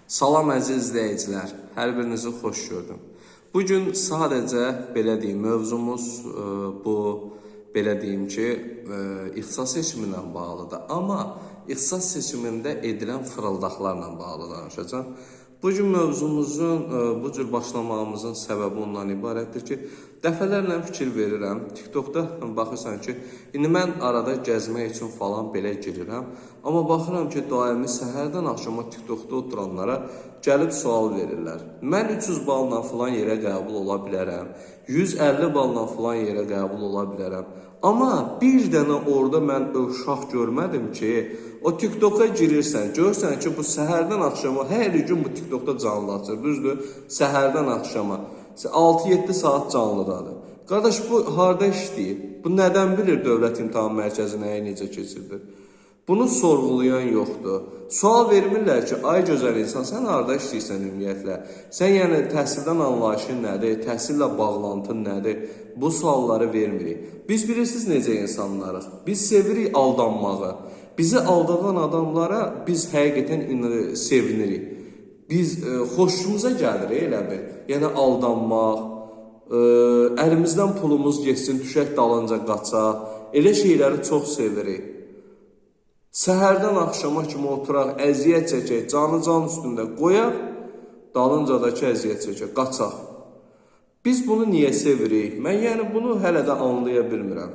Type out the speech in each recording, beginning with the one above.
Salam əziz izləyicilər, hər birinizi xoş gördüm. Bugün sadəcə belə deyim, mövzumuz bu belə deyim ki, ixtisas seçimi ilə bağlıdır. Amma ixtisas seçimində edilən fırıldaqlarla bağlı danışacağım. Bugün mövzumuzun bu cür başlamağımızın səbəbi ondan ibarətdir ki, dəfələrlə fikir verirəm. TikTokda baxırsan ki, indi mən arada gəzmək üçün falan belə girirəm. Amma baxıram ki, daimi səhərdən axşama TikTokda oturanlara gəlib sual verirlər. Mən 300 balla falan yerə qəbul ola bilərəm. 150 balla falan yerə qəbul ola bilərəm. Amma bir dənə orada mən uşaq görmədim ki, o TikToka girirsən, görsən ki, bu səhərdən axşama, hər gün bu TikTokda canlı açır, düzdür? Səhərdən axşama 6-7 saat canlıdadır. Qardaş, bu harda işləyir? Bu nədən bilir Dövlət İmtahan Mərkəzi nəyi necə keçirdir? Bunu sorğulayan yoxdur. Sual vermirlər ki, ay gözəl insan, sən harada işləyirsən ümumiyyətlə? Sən yəni təhsildən anlayışın nədir? Təhsillə bağlantın nədir? Bu sualları vermirik. Biz bilirsiniz necə insanlarıq? Biz sevirik aldanmağı. Bizi aldadan adamlara biz həqiqətən sevinirik. Biz xoşumuza gəlir elə bir. Yəni aldanmaq, əlimizdən pulumuz geçsin, düşək dalınca qaçaq. Elə şeyləri çox sevirik. Səhərdən axşama kimi oturaq, əziyyət çəkək, canı can üstündə qoyaq, dalınca da ki, əziyyət çəkək, qaçaq. Biz bunu niyə sevirik? Mən yəni bunu hələ də anlaya bilmirəm.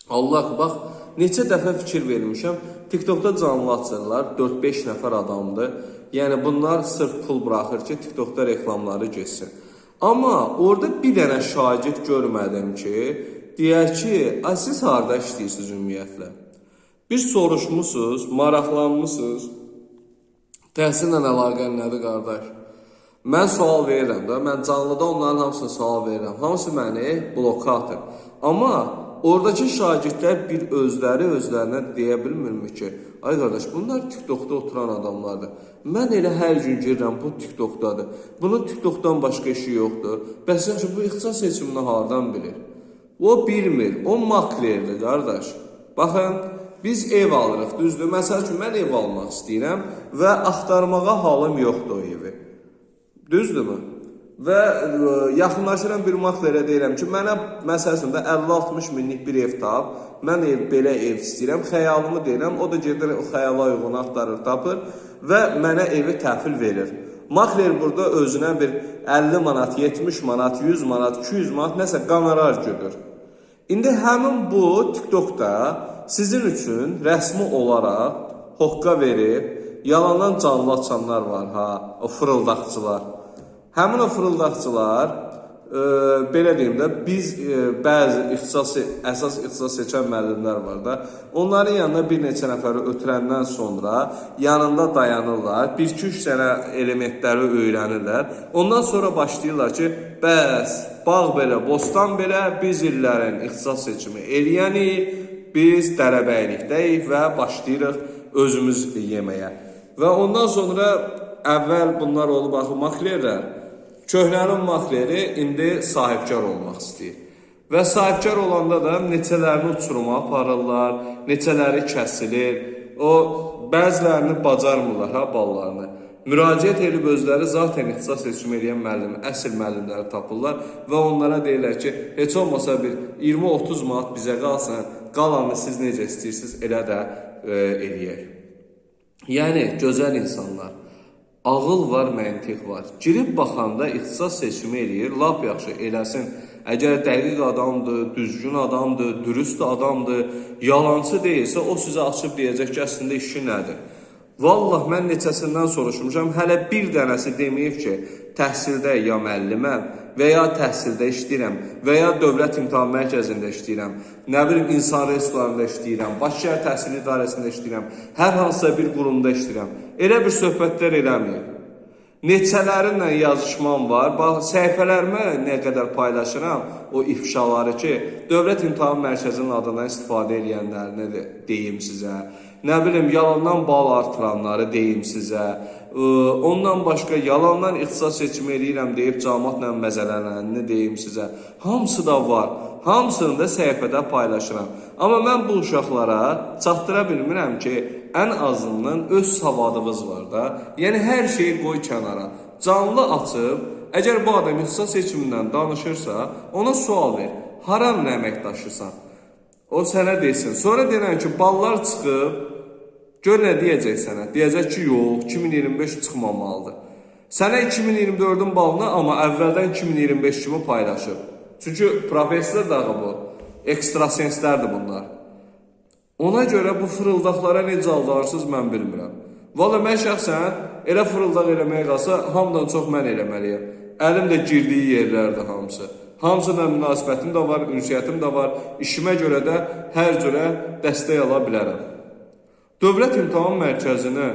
Allah, bax, neçə dəfə fikir vermişəm, TikTokda canlı açırlar, 4-5 nəfər adamdır. Yəni bunlar sırf pul buraxır ki, TikTokda reklamları geçsin. Amma orada bir dənə şagird görmədim ki, deyər ki, siz harada işləyirsiniz ümumiyyətlə? Biz soruşmuşuz, maraqlanmışız. Təhsillə əlaqən nədir, qardaş? Mən sual verirəm də, mən canlıda onların hamısını sual verirəm. Hamısı məni bloka atır. Amma oradakı şagirdlər bir özlərinə deyə bilmirmi ki, ay qardaş, bunlar TikTokda oturan adamlardır. Mən elə hər gün girirəm, bu TikTokdadır. Bunun TikTokdan başqa işi yoxdur. Bəs yaxşı, bu ixtisas seçimini hardan bilir? O bilmir, o maklerdir, qardaş. Baxın, biz ev alırıq, düzdür? Məsəl üçün, mən ev almaq istəyirəm və axtarmağa halım yoxdur o evi. Düzdürmü? Və yaxınlaşıram bir maklerə deyirəm ki, mənə məsəl üçün 50-60 minlik bir ev tap, mən belə ev istəyirəm, xəyalımı deyirəm, o da gedir, o xəyala uyğun axtarır, tapır və mənə evi təhvil verir. Makler burada özünə bir 50 manat, 70 manat, 100 manat, 200 manat nəsə qonorar götür. İndi həmin bu TikTokda sizin üçün rəsmi olaraq hoqqa verib, yalandan canlı açanlar var, o fırıldaqçılar. Həmin o fırıldaqçılar, belə deyim də, biz bəzi əsas ixtisas seçən müəllimlər var da, onların yanına bir neçə nəfəri ötürəndən sonra yanında dayanırlar, 1-2-3 dənə elementləri öyrənirlər. Ondan sonra başlayırlar ki, bəs, bağ belə, bostan belə, biz illərin ixtisas seçimi eləyənik, biz dərəbəylikdəyik və başlayırıq özümüz yeməyə. Və ondan sonra əvvəl bunlar olub axı maklerlər, köhnənin makleri indi sahibkar olmaq istəyir. Və sahibkar olanda da neçələrini uçuruma aparırlar, neçələri kəsilir, o bəzilərini bacarmırlar ballarını. Müraciət edib özləri zaten ixtisas seçimi edən müəllim, əsl müəllimləri tapırlar və onlara deyirlər ki, heç olmasa bir 20-30 manat bizə qalsın, qalanını siz necə istəyirsiniz, elə də eləyək. Yəni, gözəl insanlar, ağıl var, məntiq var. Girib baxanda ixtisas seçimi eləyir, lap yaxşı eləsin. Əgər dəqiq adamdır, düzgün adamdır, dürüst adamdır, yalancı deyilsə, o sizə açıb deyəcək ki, əslində işi nədir? Vallah, mən neçəsindən soruşmuşam, hələ bir dənəsi deməyib ki, təhsildə ya müəlliməm və ya təhsildə işləyirəm və ya Dövlət İmtahan Mərkəzində işləyirəm, nə bilim, insan resurslarında işləyirəm, Bakı Şəhər Təhsil İdarəsində işləyirəm, hər hansısa bir qurumda işləyirəm. Elə bir söhbətlər eləməyib. Neçələrinlə yazışmam var, bax, səhifələrimə nə qədər paylaşıram o ifşaları ki, Dövlət İmtahan Mərkəzinin adından istifadə edənlərini deyim sizə. Nə bilim, yalandan bal artıranları deyim sizə. Ondan başqa yalandan ixtisas seçimi eləyirəm deyib cəmaatla məzələnənini deyim sizə. Hamısı da var. Hamısını da səhifədə paylaşıram. Amma mən bu uşaqlara çatdıra bilmirəm ki, ən azından öz savadınız var da. Yəni hər şeyi qoy kənara. Canlı açıb, əgər bu adam ixtisas seçimindən danışırsa, ona sual ver. Haranın əməkdaşısan? O sənə desin. Sonra denən ki, ballar çıxıb, gör nə deyəcək sənə? Deyəcək ki, yox, 2025 çıxmamalıdır. Sənə 2024-ün balını amma əvvəldən 2025 kimi paylaşıb. Çünki professor dağı bu, ekstrasenslərdir bunlar. Ona görə bu fırıldaqlara necə aldanırsınız mən bilmirəm. Valla mən şəxsən elə fırıldaq eləməyə qalsa, hamıdan çox mən eləməliyəm. Əlim də girdiyi yerlərdir hamısı. Hamısına münasibətim də var, ünsiyyətim də var. İşimə görə də hər cürə dəstək ala bilərəm. Dövlət İmtahan Mərkəzinə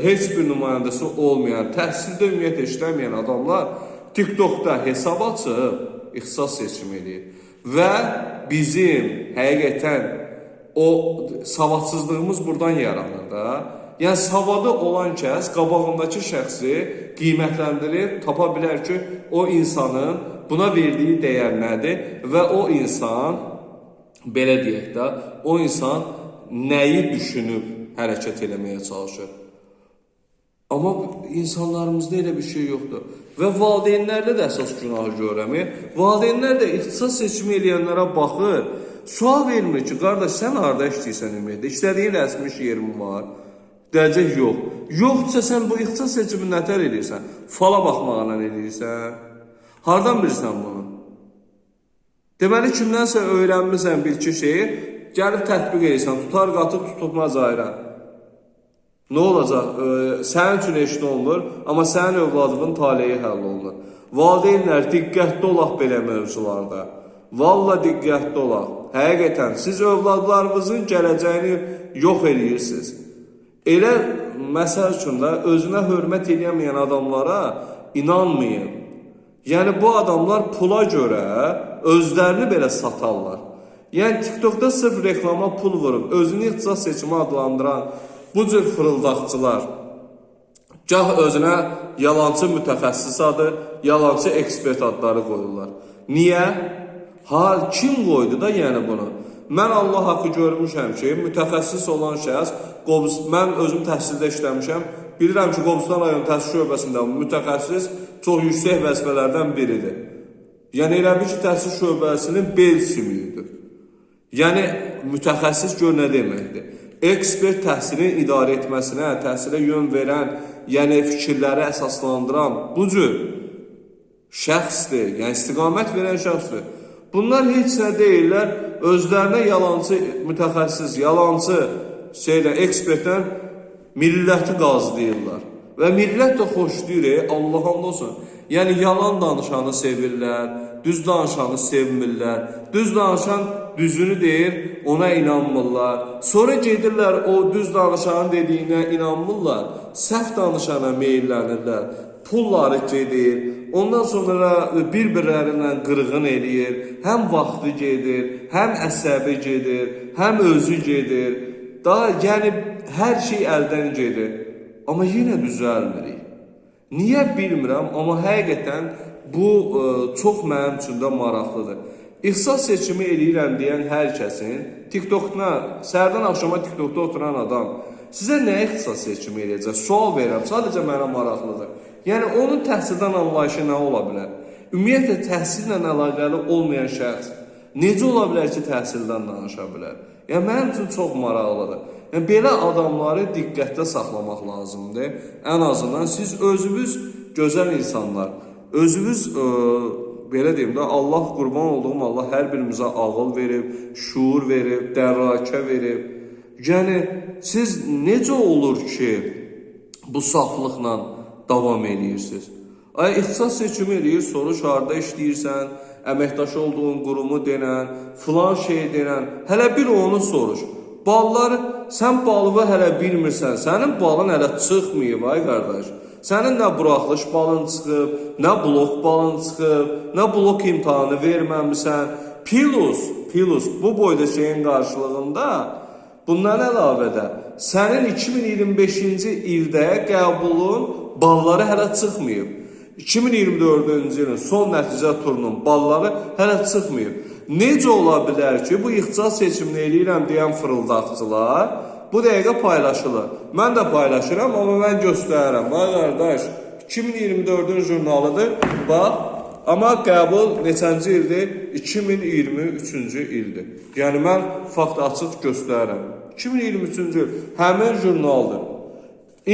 heç bir nümayəndəsi olmayan, təhsildə ümumiyyətlə işləməyən adamlar TikTokda hesab açıb ixtisas seçimi edir. Və bizim həqiqətən o savadsızlığımız buradan yaranır da. Yəni savadı olan kəs qabağındakı şəxsi qiymətləndirir, tapa bilər ki, o insanın buna verdiyi dəyər nədir və o insan, belə deyək də, o insan nəyi düşünüb hərəkət eləməyə çalışır. Amma insanlarımızda elə bir şey yoxdur. Və valideynlərdə də əsas günahı görürəm. Valideynlər də ixtisas seçimi eləyənlərə baxır, sual vermir ki, qardaş, sən harada işləyirsən ümumiyyətlə? İşlədiyin rəsmi iş yerin var. Deyəcək, yox. Yoxdursa sən bu ixtisas seçimi nətər edirsən? Fala baxmaqla edirsən. Hardan bilirsən bunu? Deməli, kimdənsə öyrənmirsən bir-iki şeyi, gəlib tətbiq edirsən, tutar qatıb tutulmaz ayıran. Nə olacaq? Sənin üçün heç nə olmur, amma sənin övladının taleyi həll olunur. Valideynlər, diqqətli olaq belə mövzularda. Valla diqqətli olaq. Həqiqətən, siz övladlarınızın gələcəyini yox edirsiniz. Elə məsəl üçün də özünə hörmət edəməyən adamlara inanmayın. Yəni bu adamlar pula görə özlərini belə satarlar. Yəni TikTokda sırf reklama pul vurub, özünü ixtisas seçimi adlandıran bu cür fırıldaqçılar gah özünə yalancı mütəxəssis adı, yalancı ekspert adları qoyurlar. Niyə? Kim qoydu da yəni bunu? Mən Allah haqqı görmüşəm ki, mütəxəssis olan şəxs, mən özüm təhsildə işləmişəm, bilirəm ki, Qobustan rayon təhsil şöbəsində mütəxəssis çox yüksək vəzifələrdən biridir. Yəni elə bir ki, təhsil şöbəsinin bel sümüyüdür. Yəni mütəxəssis gör nə deməkdir? Ekspert təhsilin idarə etməsinə, təhsilə yön verən, yəni fikirləri əsaslandıran bu cür şəxsdir, yəni istiqamət verən şəxsdir. Bunlar heç nə deyirlər, özlərinə yalancı mütəxəssis, yalancı ekspertdən milləti qazlayırlar. Və millət də xoşlayır, Allah hamd olsun. Yəni yalan danışanı sevirlər, düz danışanı sevmirlər. Düz danışan düzünü deyir, ona inanmırlar. Sonra gedirlər o düz danışanın dediyinə inanmırlar. Səhv danışana meyillənirlər. Pulları gedir. Ondan sonra bir-birlərindən qırğın eləyir. Həm vaxtı gedir, həm əsəbi gedir, həm özü gedir. Yəni hər şey əldən gedir. Amma yenə düzəlmirik. Niyə bilmirəm, amma həqiqətən bu çox mənim üçün də maraqlıdır. İxtisas seçimi eləyirəm deyən hər kəsin TikTokda, səhərdən axşama TikTokda oturan adam sizə nə ixtisas seçimi eləyəcək? Sual verirəm, sadəcə mənə maraqlıdır. Yəni onun təhsildən anlayışı nə ola bilər? Ümumiyyətlə təhsillə əlaqəli olmayan şəxs necə ola bilər ki, təhsildən danışa bilər? Yəni mənim üçün çox maraqlıdır. Yəni belə adamları diqqətdə saxlamaq lazımdır. Ən azından siz özünüz gözəl insanlar, özünüz belə deyim də, Allah qurban olduğum Allah hər birimizə ağıl verib, şuur verib, dərrakə verib. Yəni siz necə olur ki, bu saflıqla davam edirsiniz? İxtisas seçimi eləyir, soruş harda işləyirsən, əməkdaş olduğun qurumu denən, filan şey denən, hələ bir onu soruş. Balları, sən balığı hələ bilmirsən, sənin balın hələ çıxmayıb, ay qardaş. Sənin nə buraxılış balın çıxıb, nə blok balın çıxıb, nə blok imtahanı verməmişsən. Plus, bu boyda şeyin qarşılığında, bundan əlavədə, sənin 2025-ci ildə qəbulun balları hələ çıxmayıb. 2024-cü ilin son nəticə turunun balları hələ çıxmayıb. Necə ola bilər ki, bu ixtisas seçimini eləyirəm deyən fırıldaqçılar bu dəqiqə paylaşılır. Mən də paylaşıram, amma mən göstərirəm. Bax qardaş, 2024-ün jurnalıdır. Bax, amma qəbul neçənci ildir? 2023-cü ildir. Yəni mən fakt açıq göstərirəm. 2023-cü il həmin jurnaldır.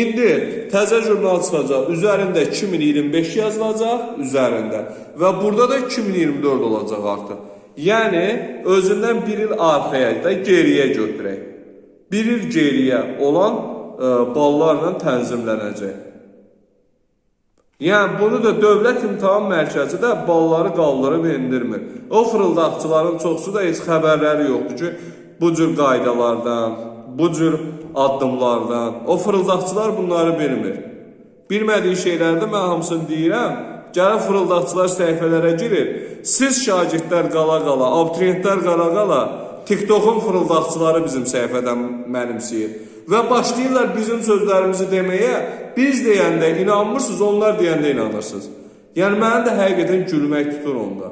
İndi təzə jurnal çıxacaq, üzərində 2025 yazılacaq, üzərində. Və burada da 2024 olacaq artıq. Yəni, özündən bir il arxaya da geriyə götürək. Bir il geriyə olan ballarla tənzimlənəcək. Yəni, bunu da Dövlət İmtahan Mərkəzi də balları qaldırıb indirmir. O fırıldaqçıların çoxsu da heç xəbərləri yoxdur ki, bu cür qaydalardan, bu cür addımlardan. O fırıldaqçılar bunları bilmir. Bilmədiyi şeylərdə mən hamısını deyirəm. Gəlin fırıldaqçılar səhifələrə girir. Siz şagirdlər qala-qala, abituriyentlər qala-qala, TikTok'un fırıldaqçıları bizim səhifədən mənimsəyir. Və başlayırlar bizim sözlərimizi deməyə. Biz deyəndə inanmırsınız, onlar deyəndə inanırsınız. Yəni, mənə də həqiqətən gülmək tutur onda.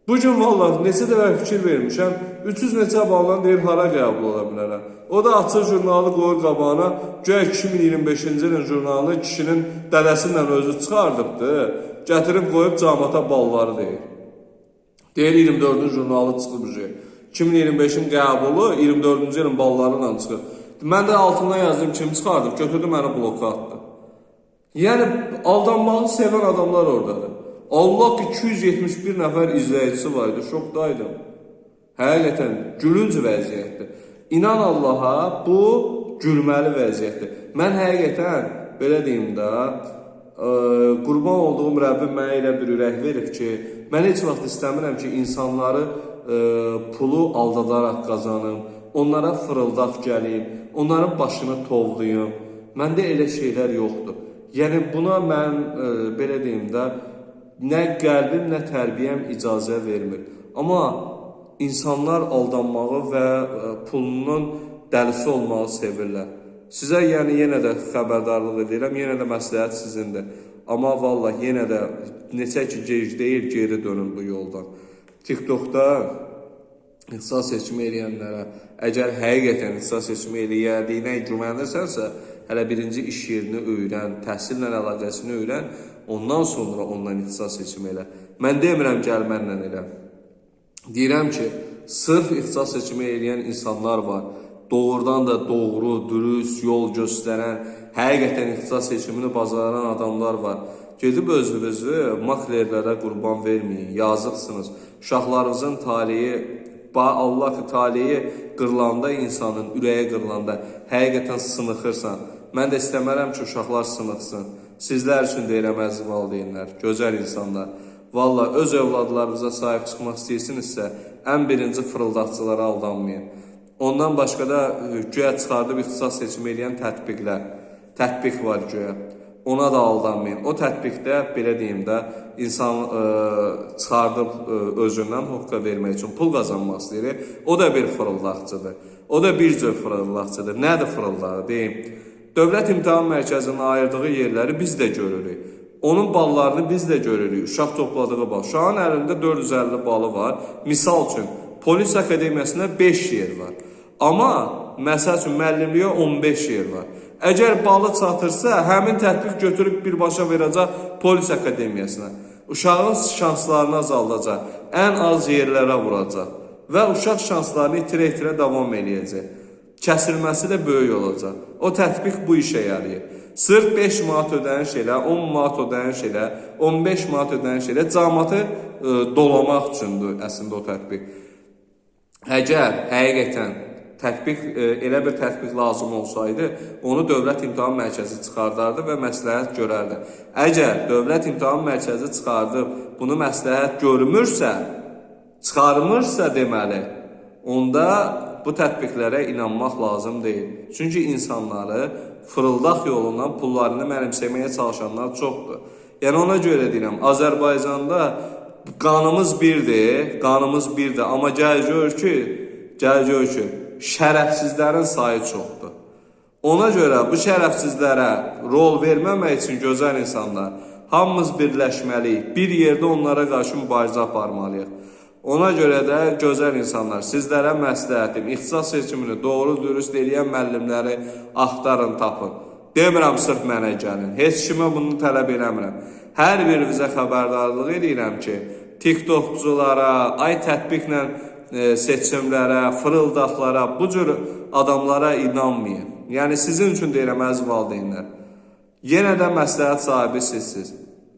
Bugün vallahi neçə dəfə fikir vermişəm, 300 neçə baldan deyir, hara qəbul ola bilərəm. O da açıq jurnalı qoyur qabağına, güya 2025-ci ilin jurnalı kişinin dədəsindən özü çıxardıbdır, gətirib qoyub camata balları deyir. Deyir, 24-cü jurnalı çıxıb. 2025-in qəbulu 24-cü ilin balları ilə çıxır. Mən də altından yazdım, kim çıxardıb, götürdü məni bloka atdı. Yəni, aldanmağı sevən adamlar oradadır. Allah 271 nəfər izləyicisi var idi, şokdaydım. Həqiqətən, gülünc vəziyyətdir. İnan Allaha, bu gülməli vəziyyətdir. Mən həqiqətən, belə deyim də, qurban olduğum Rəbbim mənə elə bir ürək verib ki, mən heç vaxt istəmirəm ki, insanları pulu aldadaraq qazanım, onlara fırıldaq gəlim, onların başını tovlayım. Məndə elə şeylər yoxdur. Yəni, buna mən, belə deyim də, nə qəlbim, nə tərbiyəm icazə vermir. Amma insanlar aldanmağı və pulunun dəlisi olmağı sevirlər. Sizə yəni yenə də xəbərdarlıq edirəm, yenə də məsləhət sizindir. Amma vallahi yenə də neçə ki gec deyil, geri dönün bu yoldan. TikTok'da ixtisas seçimi eləyənlərə, əgər həqiqətən ixtisas seçimi eləyədiyinə güvənirsənsə, hələ birinci iş yerini öyrən, təhsillə əlaqəsini öyrən, ondan sonra ondan ixtisas seçimi elə. Mən demirəm gəl mənlə elə. Deyirəm ki, sırf ixtisas seçimi eləyən insanlar var. Doğrudan da doğru, dürüst, yol göstərən, həqiqətən ixtisas seçimini bacaran adamlar var. Gedib özünüzü maklerlərə qurban verməyin, yazıqsınız. Uşaqlarınızın taliyi, Allah ki, taliyi qırılanda, insanın ürəyi qırılanda həqiqətən sınıxırsan. Mən də istəmərəm ki, uşaqlar sınıxsın. Sizlər üçün deyirəm əziz valideynlər, gözəl insanlar. Valla öz övladlarınıza sahib çıxmaq istəyirsinizsə, ən birinci fırıldaqçılara aldanmayın. Ondan başqa da güya çıxardıb ixtisas seçimi eləyən tətbiqlər. Tətbiq var güya. Ona da aldanmayın. O tətbiqdə, belə deyim də, insan çıxardıb özündən hoqqa vermək üçün pul qazanmaq istəyir. O da bir fırıldaqçıdır. O da bir cür fırıldaqçıdır. Nədir fırıldağı? Deyim. Dövlət İmtahan Mərkəzinin ayırdığı yerləri biz də görürük. Onun ballarını biz də görürük. Uşaq topladığı bal. Uşağın əlində 450 balı var. Misal üçün, Polis Akademiyasında 5 yer var. Amma, məsəl üçün, müəllimliyə 15 yer var. Əgər balı çatırsa, həmin tətbiq götürüb birbaşa verəcək Polis Akademiyasına. Uşağın şanslarını azaldacaq. Ən az yerlərə vuracaq. Və uşaq şanslarını itirə-itirə davam eləyəcək. Kəsilməsi də böyük olacaq. O tətbiq bu işə yarayır. Sırf 5 manat ödəniş elə, 10 manat ödəniş elə, 15 manat ödəniş elə cəmaatı dolamaq üçündür əslində o tətbiq. Əgər həqiqətən elə bir tətbiq lazım olsaydı, onu Dövlət İmtahan Mərkəzi çıxardardı və məsləhət görərdi. Əgər Dövlət İmtahan Mərkəzi çıxardıb bunu məsləhət görmürsə, çıxarmırsa deməli, onda bu tətbiqlərə inanmaq lazım deyil. Çünki insanları fırıldaq yolundan pullarını mənimsəməyə çalışanlar çoxdur. Yəni ona görə deyirəm, Azərbaycanda qanımız birdir, amma gəl gör ki, şərəfsizlərin sayı çoxdur. Ona görə bu şərəfsizlərə rol verməmək üçün gözəl insanlar, hamımız birləşməliyik, bir yerdə onlara qarşı mübarizə aparmalıyıq. Ona görə də gözəl insanlar, sizlərə məsləhətim, ixtisas seçimini doğru dürüst eləyən müəllimləri axtarın, tapın. Demirəm sırf mənə gəlin, heç kimə bunu tələb eləmirəm. Hər birinizə xəbərdarlıq edirəm ki, TikTokçulara, ay tətbiqlə seçimlərə, fırıldaqlara, bu cür adamlara inanmayın. Yəni sizin üçün deyirəm əziz valideynlər. Yenə də məsləhət sahibi sizsiniz.